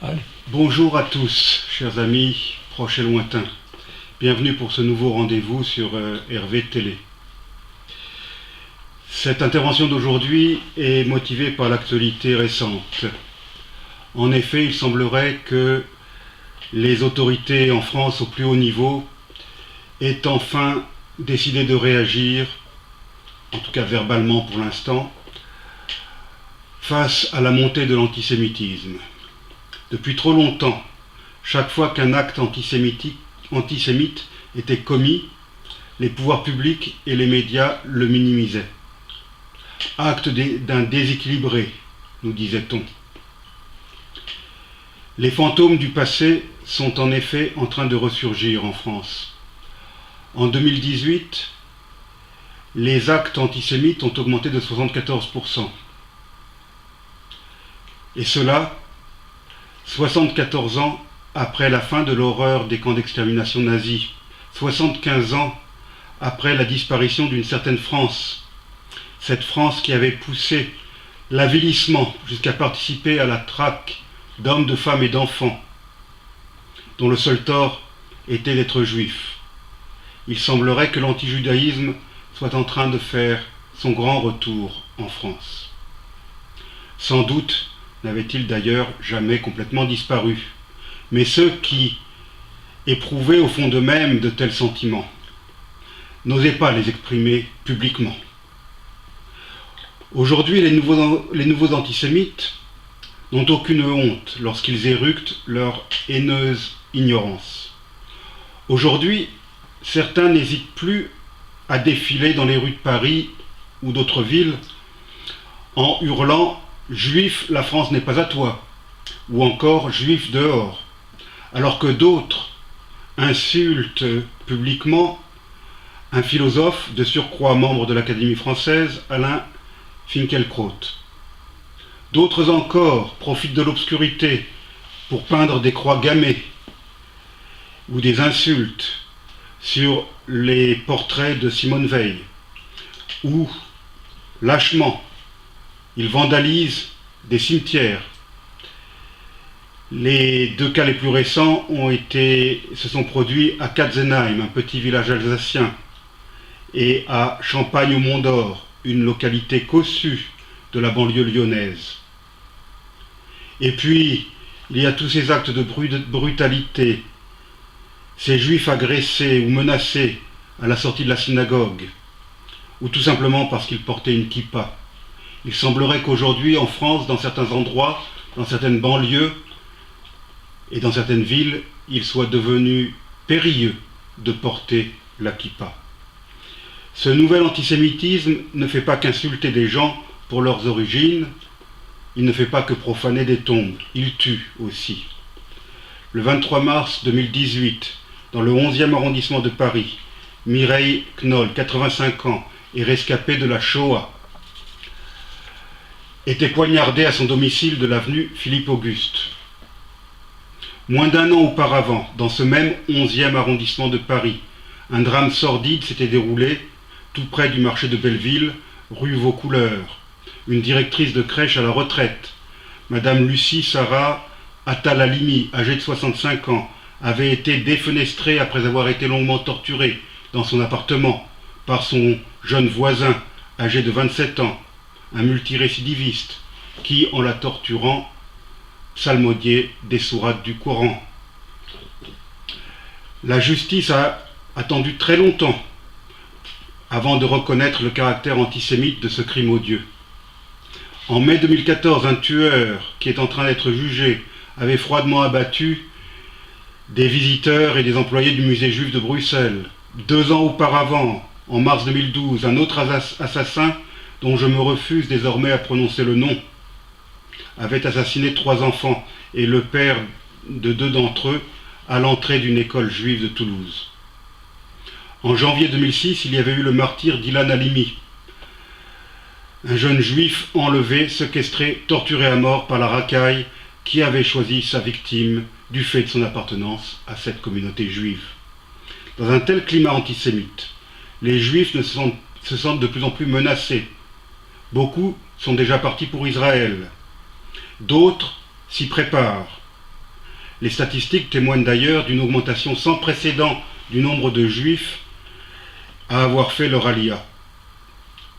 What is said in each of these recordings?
Allez. Bonjour à tous, chers amis, proches et lointains. Bienvenue pour ce nouveau rendez-vous sur Hervé Télé. Cette intervention d'aujourd'hui est motivée par l'actualité récente. En effet, il semblerait que les autorités en France au plus haut niveau aient enfin décidé de réagir, en tout cas verbalement pour l'instant, face à la montée de l'antisémitisme. Depuis trop longtemps, chaque fois qu'un acte antisémite était commis, les pouvoirs publics et les médias le minimisaient. Acte d'un déséquilibré, nous disait-on. Les fantômes du passé sont en effet en train de ressurgir en France. En 2018, les actes antisémites ont augmenté de 74%. Et cela, 74 ans après la fin de l'horreur des camps d'extermination nazis, 75 ans après la disparition d'une certaine France, cette France qui avait poussé l'avilissement jusqu'à participer à la traque d'hommes, de femmes et d'enfants, dont le seul tort était d'être juif. Il semblerait que l'antijudaïsme soit en train de faire son grand retour en France. Sans doute n'avait-il d'ailleurs jamais complètement disparu. Mais ceux qui éprouvaient au fond d'eux-mêmes de tels sentiments n'osaient pas les exprimer publiquement. Aujourd'hui, les nouveaux antisémites n'ont aucune honte lorsqu'ils éructent leur haineuse ignorance. Aujourd'hui, certains n'hésitent plus à défiler dans les rues de Paris ou d'autres villes en hurlant « Juif, la France n'est pas à toi » ou encore « Juif dehors », alors que d'autres insultent publiquement un philosophe de surcroît membre de l'Académie française, Alain Finkielkraut. D'autres encore profitent de l'obscurité pour peindre des croix gammées ou des insultes sur les portraits de Simone Veil, ou lâchement, ils vandalisent des cimetières. Les deux cas les plus récents se sont produits à Katzenheim, un petit village alsacien, et à Champagne au Mont d'Or, une localité cossue de la banlieue lyonnaise. Et puis, il y a tous ces actes de brutalité, ces juifs agressés ou menacés à la sortie de la synagogue, ou tout simplement parce qu'ils portaient une kippa. Il semblerait qu'aujourd'hui, en France, dans certains endroits, dans certaines banlieues et dans certaines villes, il soit devenu périlleux de porter la kippa. Ce nouvel antisémitisme ne fait pas qu'insulter des gens pour leurs origines, il ne fait pas que profaner des tombes, il tue aussi. Le 23 mars 2018, dans le 11e arrondissement de Paris, Mireille Knoll, 85 ans, et rescapée de la Shoah, était poignardée à son domicile de l'avenue Philippe-Auguste. Moins d'un an auparavant, dans ce même 11e arrondissement de Paris, un drame sordide s'était déroulé tout près du marché de Belleville, rue Vaucouleurs. Une directrice de crèche à la retraite, Madame Lucie Sarah Attalalimi, âgée de 65 ans, avait été défenestrée après avoir été longuement torturée dans son appartement par son jeune voisin, âgé de 27 ans, un multirécidiviste, qui, en la torturant, psalmodiait des sourates du Coran. La justice a attendu très longtemps avant de reconnaître le caractère antisémite de ce crime odieux. En mai 2014, un tueur, qui est en train d'être jugé, avait froidement abattu des visiteurs et des employés du musée juif de Bruxelles. 2 ans auparavant, en mars 2012, un autre assassin, dont je me refuse désormais à prononcer le nom, avait assassiné 3 enfants et le père de 2 d'entre eux à l'entrée d'une école juive de Toulouse. En janvier 2006, il y avait eu le martyre d'Ilan Halimi, un jeune juif enlevé, séquestré, torturé à mort par la racaille qui avait choisi sa victime du fait de son appartenance à cette communauté juive. Dans un tel climat antisémite, les juifs se sentent de plus en plus menacés. Beaucoup sont déjà partis pour Israël. D'autres s'y préparent. Les statistiques témoignent d'ailleurs d'une augmentation sans précédent du nombre de juifs à avoir fait leur alia.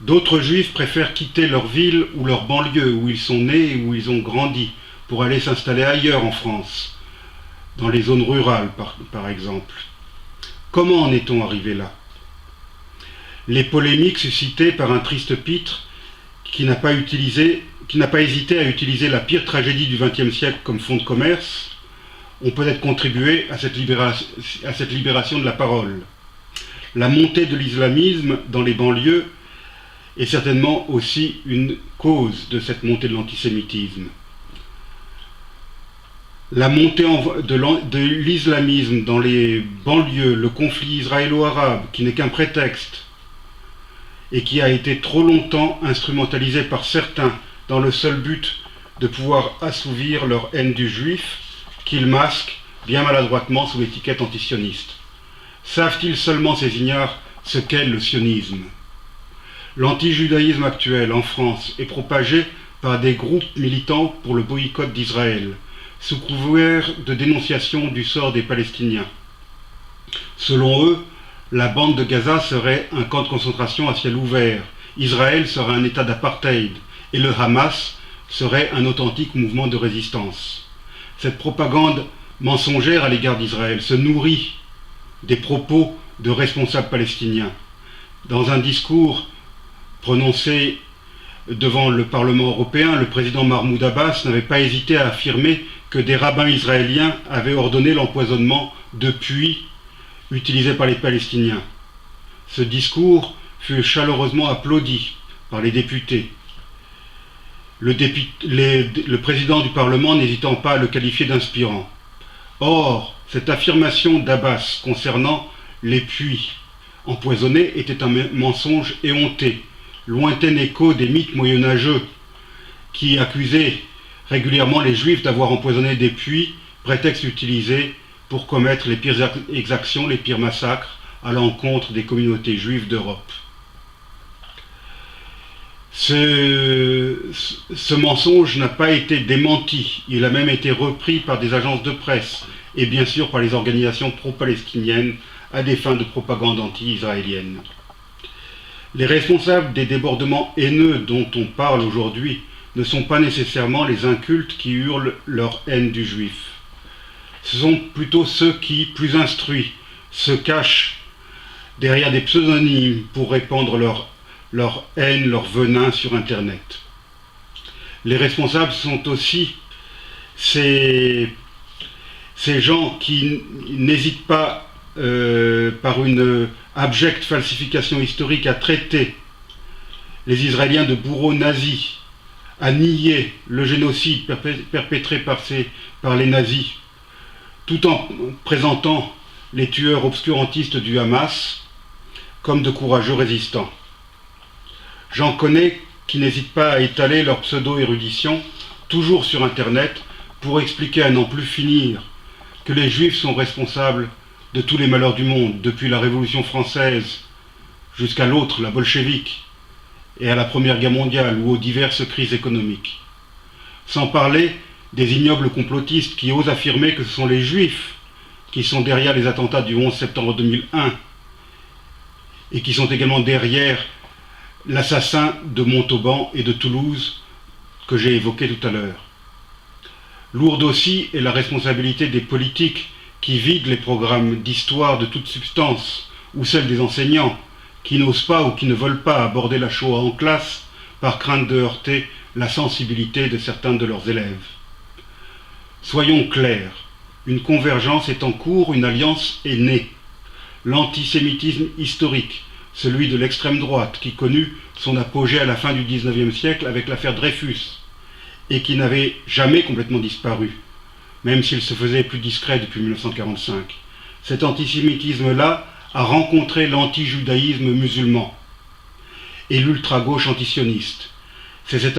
D'autres juifs préfèrent quitter leur ville ou leur banlieue où ils sont nés et où ils ont grandi pour aller s'installer ailleurs en France, dans les zones rurales par exemple. Comment en est-on arrivé là? Les polémiques suscitées par un triste pitre qui n'a pas hésité à utiliser la pire tragédie du XXe siècle comme fond de commerce ont peut-être contribué à cette libération de la parole. La montée de l'islamisme dans les banlieues est certainement aussi une cause de cette montée de l'antisémitisme. La montée de l'islamisme dans les banlieues, le conflit israélo-arabe, qui n'est qu'un prétexte, et qui a été trop longtemps instrumentalisé par certains dans le seul but de pouvoir assouvir leur haine du juif, qu'ils masquent bien maladroitement sous l'étiquette antisioniste. Savent-ils seulement ces ignares ce qu'est le sionisme? L'antijudaïsme actuel en France est propagé par des groupes militants pour le boycott d'Israël, sous couvert de dénonciation du sort des Palestiniens. Selon eux, la bande de Gaza serait un camp de concentration à ciel ouvert, Israël serait un état d'apartheid et le Hamas serait un authentique mouvement de résistance. Cette propagande mensongère à l'égard d'Israël se nourrit des propos de responsables palestiniens. Dans un discours prononcé devant le Parlement européen, le président Mahmoud Abbas n'avait pas hésité à affirmer que des rabbins israéliens avaient ordonné l'empoisonnement de puits utilisés par les Palestiniens. Ce discours fut chaleureusement applaudi par les députés. Le président du Parlement n'hésitant pas à le qualifier d'inspirant. Or, cette affirmation d'Abbas concernant les puits empoisonnés était un mensonge éhonté, lointain écho des mythes moyenâgeux qui accusaient régulièrement les Juifs d'avoir empoisonné des puits, prétexte utilisé pour commettre les pires exactions, les pires massacres à l'encontre des communautés juives d'Europe. Ce mensonge n'a pas été démenti, il a même été repris par des agences de presse et bien sûr par les organisations pro-palestiniennes à des fins de propagande anti-israélienne. Les responsables des débordements haineux dont on parle aujourd'hui ne sont pas nécessairement les incultes qui hurlent leur haine du juif. Ce sont plutôt ceux qui, plus instruits, se cachent derrière des pseudonymes pour répandre leur haine, leur venin sur Internet. Les responsables sont aussi ces gens qui n'hésitent pas, par une abjecte falsification historique, à traiter les Israéliens de bourreaux nazis, à nier le génocide perpétré par les nazis, tout en présentant les tueurs obscurantistes du Hamas comme de courageux résistants. J'en connais qui n'hésitent pas à étaler leur pseudo-érudition, toujours sur Internet, pour expliquer à n'en plus finir que les Juifs sont responsables de tous les malheurs du monde, depuis la Révolution française jusqu'à l'autre, la bolchevique, et à la Première Guerre mondiale ou aux diverses crises économiques. Sans parler des ignobles complotistes qui osent affirmer que ce sont les Juifs qui sont derrière les attentats du 11 septembre 2001 et qui sont également derrière l'assassin de Montauban et de Toulouse que j'ai évoqué tout à l'heure. Lourde aussi est la responsabilité des politiques qui vident les programmes d'histoire de toute substance, ou celle des enseignants qui n'osent pas ou qui ne veulent pas aborder la Shoah en classe par crainte de heurter la sensibilité de certains de leurs élèves. Soyons clairs, une convergence est en cours, une alliance est née. L'antisémitisme historique, celui de l'extrême droite, qui connut son apogée à la fin du XIXe siècle avec l'affaire Dreyfus, et qui n'avait jamais complètement disparu, même s'il se faisait plus discret depuis 1945. Cet antisémitisme-là a rencontré l'antijudaïsme musulman et l'ultra-gauche antisioniste. C'est cette